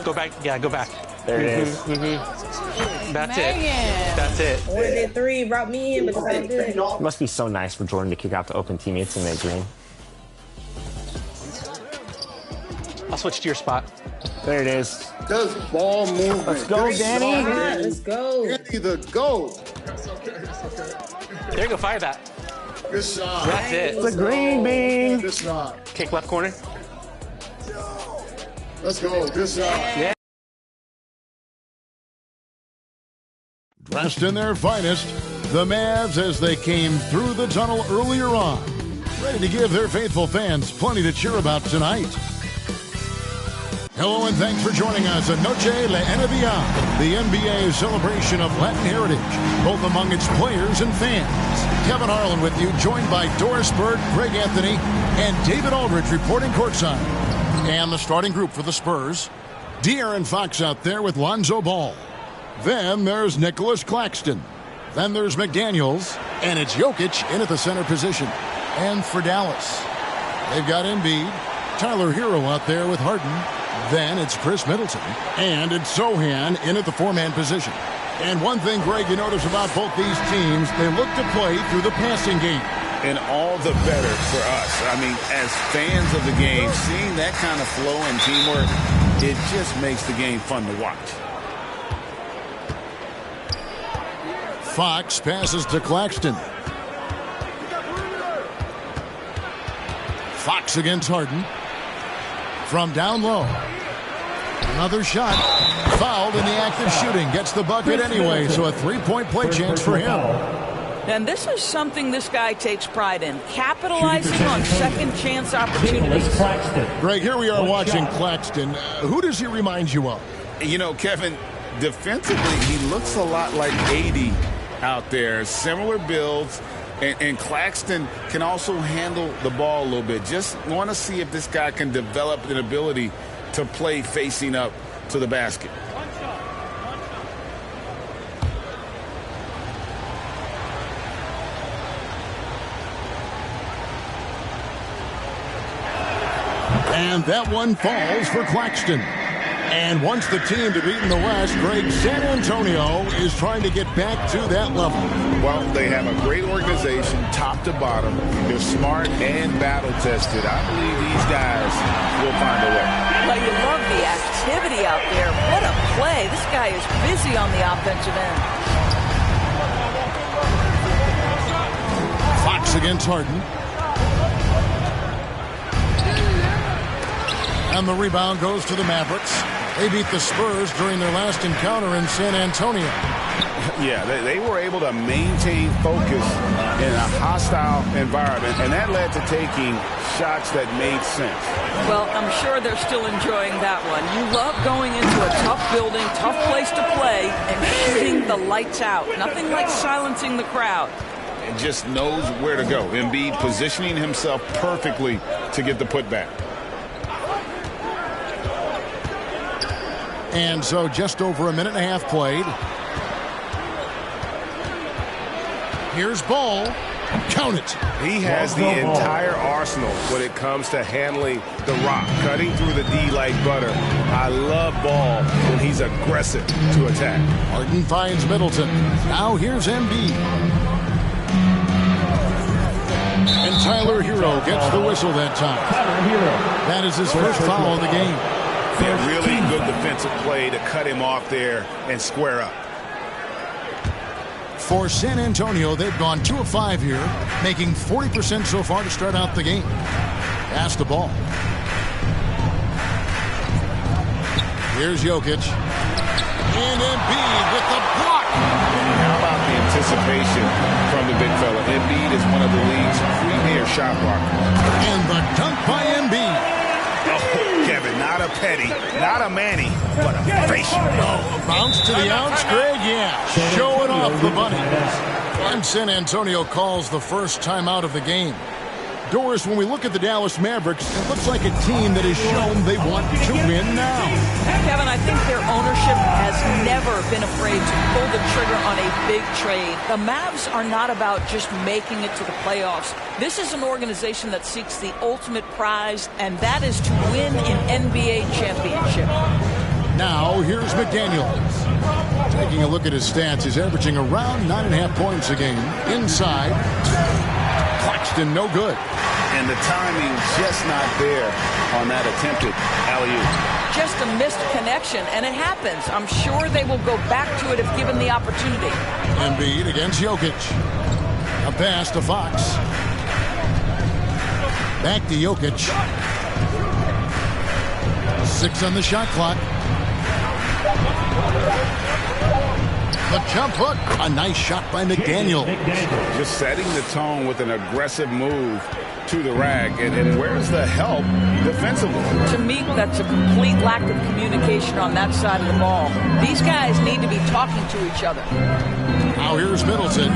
Go back. Yeah, go back. There it is. That's it. That's it. Ordered it 3, brought me in, but it's all good. It must be so nice for Jordan to kick out the open teammates and make green. I'll switch to your spot. There it is. Does ball movement. Let's go, Danny. Let's go. Danny the GOAT. There you go. Fire that. Good shot. That's it. It's a green bean. Good shot. Kick left corner. Let's go. Good shot. Yeah. Dressed in their finest, the Mavs as they came through the tunnel earlier on, ready to give their faithful fans plenty to cheer about tonight. Hello and thanks for joining us at Noche La NBA, the NBA celebration of Latin heritage, both among its players and fans. Kevin Harlan with you, joined by Doris Bird, Greg Anthony, and David Aldridge reporting courtside. And the starting group for the Spurs, De'Aaron Fox out there with Lonzo Ball. Then there's Nicholas Claxton. Then there's McDaniels, and it's Jokic in at the center position. And for Dallas, they've got Embiid, Tyler Hero out there with Harden. Then it's Chris Middleton, and it's Sohan in at the four-man position. And one thing, Greg, you notice about both these teams, they look to play through the passing game. And all the better for us. I mean, as fans of the game, seeing that kind of flow and teamwork, it just makes the game fun to watch. Fox passes to Claxton. Fox against Harden. From down low. Another shot. Fouled in the act of shooting. Gets the bucket anyway, so a three-point play chance for him. And this is something this guy takes pride in, capitalizing on second chance opportunities. Greg, here we are watching Claxton. Who does he remind you of? You know, Kevin, defensively, he looks a lot like 80 out there. Similar builds. And Claxton can also handle the ball a little bit. Just want to see if this guy can develop an ability to play facing up to the basket. And that one falls for Claxton. And once the team to beat in the West, Greg, San Antonio is trying to get back to that level. Well, they have a great organization, top to bottom. They're smart and battle-tested. I believe these guys will find a way. Well, you love the activity out there. What a play. This guy is busy on the offensive end. Fox against Harden. And the rebound goes to the Mavericks. They beat the Spurs during their last encounter in San Antonio. Yeah, they were able to maintain focus in a hostile environment, and that led to taking shots that made sense. Well, I'm sure they're still enjoying that one. You love going into a tough building, tough place to play, and shooting the lights out. Nothing like silencing the crowd. And just knows where to go. Embiid positioning himself perfectly to get the putback. And so just over a minute and a half played. Here's Ball. Count it. He has the entire arsenal when it comes to handling the rock, cutting through the D like butter. I love Ball when he's aggressive to attack. Harden finds Middleton. Now here's Embiid. And Tyler Hero gets the whistle that time. That is his first foul of the game. Yeah, really good defensive play to cut him off there and square up. For San Antonio, they've gone 2 of 5 here, making 40% so far to start out the game. Pass the ball. Here's Jokic. And Embiid with the block. How about the anticipation from the big fella? Embiid is one of the league's premier shot blockers. And the dunk by Embiid. Oh, Kevin, not a petty, not a Manny, but a facial. Oh, bounce to the ounce, Greg, yeah. Showing off the bunny. And San Antonio calls the first timeout of the game. Doris, when we look at the Dallas Mavericks, it looks like a team that has shown they want to win now. Kevin, I think their ownership has never been afraid to pull the trigger on a big trade. The Mavs are not about just making it to the playoffs. This is an organization that seeks the ultimate prize, and that is to win an NBA championship. Now, here's McDaniels. Taking a look at his stats, he's averaging around 9.5 points a game. Inside, Claxton, no good. And the timing just not there on that attempted alley-oop. Just a missed connection, and it happens. I'm sure they will go back to it if given the opportunity. Embiid against Jokic. A pass to Fox. Back to Jokic. 6 on the shot clock. The jump hook. A nice shot by McDaniel. Just setting the tone with an aggressive move to the rack. And where's the help defensively? To me, that's a complete lack of communication on that side of the ball. These guys need to be talking to each other. Now here's Middleton.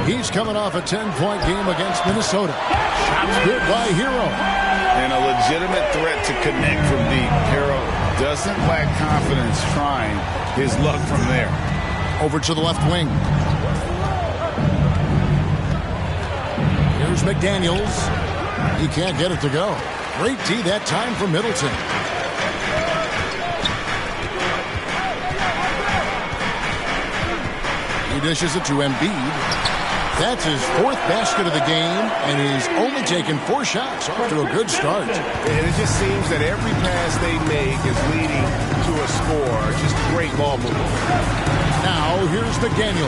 He's coming off a 10-point game against Minnesota. Shots good by Hero. And a legitimate threat to connect from deep. Hero doesn't lack confidence trying his luck from there. Over to the left wing. Here's McDaniels. He can't get it to go. Great D that time for Middleton. He dishes it to Embiid. That's his 4th basket of the game, and he's only taken 4 shots. Off to a good start. And it just seems that every pass they make is leading to a score. Just great ball movement. Now, here's McDaniel.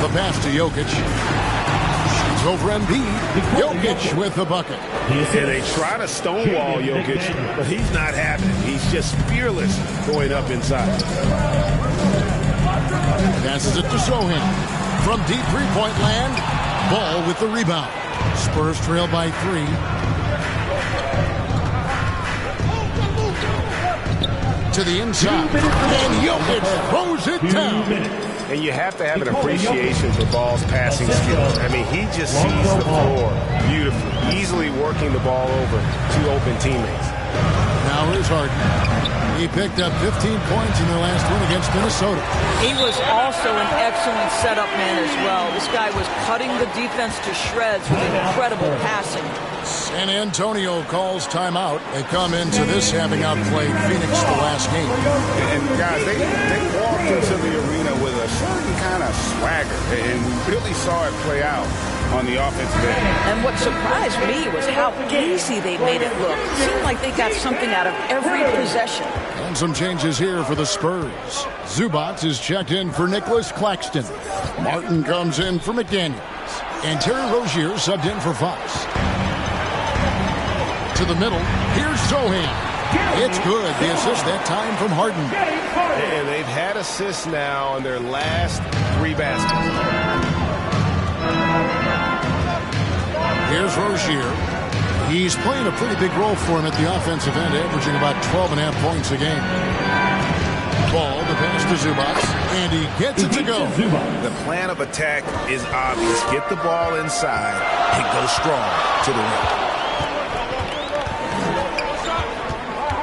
The pass to Jokic. Shoots over Embiid. Jokic with the bucket. And they try to stonewall Jokic, but he's not having it. He's just fearless going up inside. Passes it to Sohan. From deep three-point land, Ball with the rebound. Spurs trail by 3. To the inside, and Jokic throws it down. And you have to have an appreciation for Ball's passing skills. I mean, he just sees the floor beautifully, easily working the ball over to open teammates. Now here's Harden. He picked up 15 points in their last win against Minnesota. He was also an excellent setup man as well. This guy was cutting the defense to shreds with incredible passing. San Antonio calls timeout. They come into this having outplayed Phoenix the last game. And guys, they walked into the arena with a certain kind of swagger, and we really saw it play out on the offensive end. And what surprised me was how easy they made it look. It seemed like they got something out of every possession. And some changes here for the Spurs. Zubac is checked in for Nicholas Claxton. Martin comes in for McDaniels. And Terry Rozier subbed in for Fox. To the middle. Here's Sohan. It's good. The assist that time from Harden. And they've had assists now on their last 3 baskets. Here's Rozier. He's playing a pretty big role for him at the offensive end, averaging about 12.5 points a game. Ball, the pass to Zubac, and he gets it to go. The plan of attack is obvious. Get the ball inside and go strong to the rim.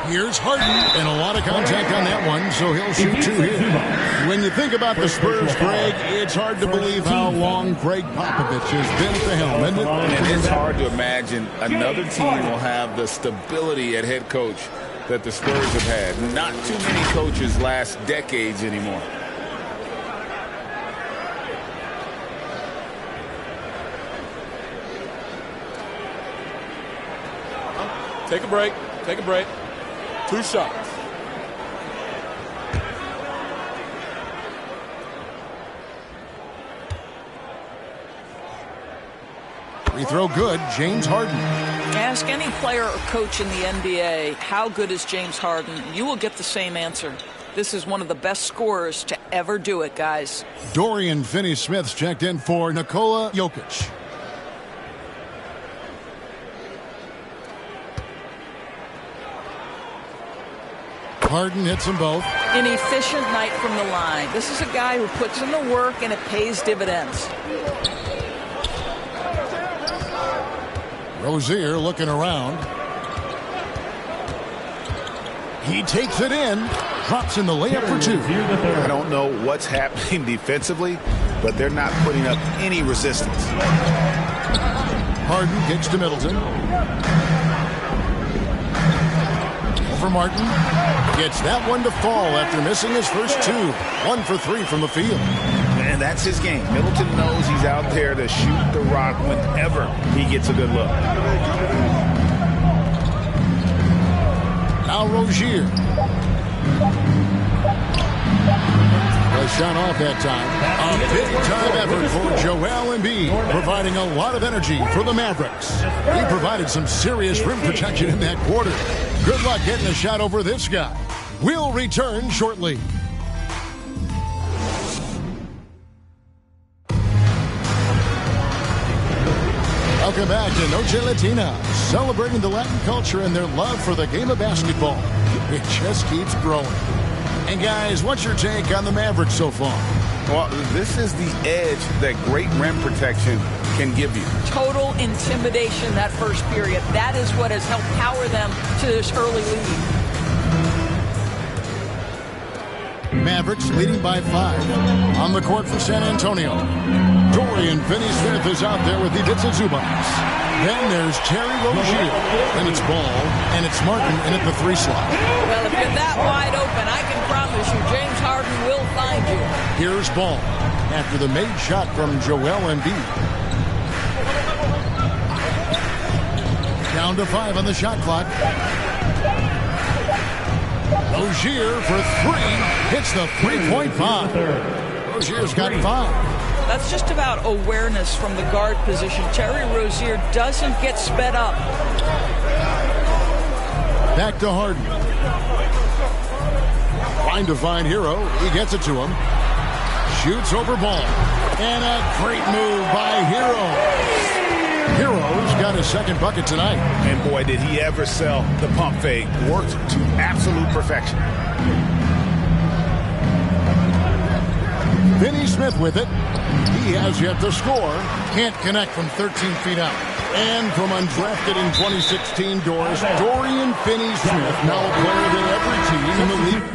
Here's Harden, and a lot of contact on that one, so he'll shoot 2 here. When you think about the Spurs, Greg, it's hard to believe how long Greg Popovich has been at the helm, isn't it? And it's hard to imagine another team will have the stability at head coach that the Spurs have had. Not too many coaches last decades anymore. Take a break. Take a break. 2 shots. Free throw good, James Harden. Ask any player or coach in the NBA, how good is James Harden? You will get the same answer. This is one of the best scorers to ever do it, guys. Dorian Finney-Smith's checked in for Nikola Jokic. Harden hits them both. An efficient night from the line. This is a guy who puts in the work and it pays dividends. Rozier looking around. He takes it in. Drops in the layup for two. I don't know what's happening defensively, but they're not putting up any resistance. Harden kicks to Middleton. Over Martin. Gets that one to fall after missing his first two. 1 for 3 from the field. And that's his game. Middleton knows he's out there to shoot the rock whenever he gets a good look. Now Rozier. A shot off that time. A big-time effort for Joel Embiid, providing a lot of energy for the Mavericks. He provided some serious rim protection in that quarter. Good luck getting a shot over this guy. We'll return shortly. Welcome back to Noche Latina, celebrating the Latin culture and their love for the game of basketball. It just keeps growing. And guys, what's your take on the Mavericks so far? Well, this is the edge that great rim protection can give you. Total intimidation that first period. That is what has helped power them to this early lead. Mavericks leading by 5. On the court for San Antonio. Dorian Finney-Smith is out there with Ivica Zubac. Then there's Terry Rozier. Then it's Ball, and it's Martin in at the 3 slot. Well, if you're that wide open, I can promise you James Harden will find you. Here's Ball after the made shot from Joel Embiid. Down to 5 on the shot clock. Rozier for 3. Hits the three-point bomb. Rozier's got 5. That's just about awareness from the guard position. Terry Rozier doesn't get sped up. Back to Harden. Trying to find Hero. He gets it to him. Shoots over Ball. And a great move by Hero. Hero's got his second bucket tonight. And boy, did he ever sell the pump fake. Worked to absolute perfection. Finney-Smith with it. He has yet to score. Can't connect from 13 feet out. And from undrafted in 2016 Dorian Finney-Smith, now a player that every team in the league